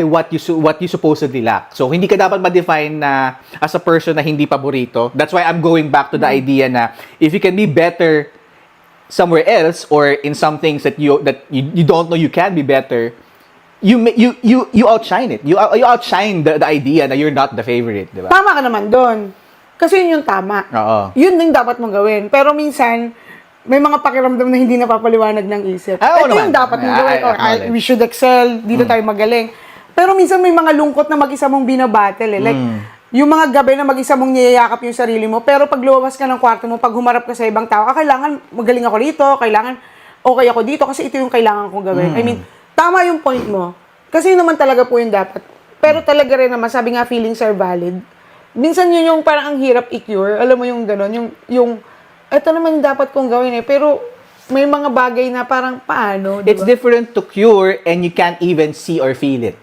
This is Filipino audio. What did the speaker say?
what you supposedly lack. So hindi ka dapat ma-define na as a person na hindi paborito. That's why I'm going back to the idea na if you can be better somewhere else or in some things that you don't know you can be better, you outshine it. You outshine the idea na you're not the favorite, di ba? Tama ka naman doon. Kasi yun yung tama. Oo. Yun yung dapat mong gawin. Pero minsan, may mga pakiramdam na hindi napapaliwanag ng isip. Oo Ito naman. yung dapat mong gawin. We should excel. Dito tayo magaling. Pero minsan may mga lungkot na mag-isa mong binabattle. Like, yung mga gabi na mag-isa mong niyayakap yung sarili mo, pero pag lumabas ka ng kwarto mo, pag humarap ka sa ibang tao, kailangan magaling ako rito, kailangan okay ako dito, kasi ito yung kailangan kong gawin. I mean, tama yung point mo. Kasi yun naman talaga po yung dapat. Pero talaga rin naman, sabi nga, feelings are valid. Minsan yun yung parang ang hirap i-cure. Alam mo yung gano'n, yung ito naman yung dapat kong gawin pero may mga bagay na parang paano, It's different to cure and you can't even see or feel it.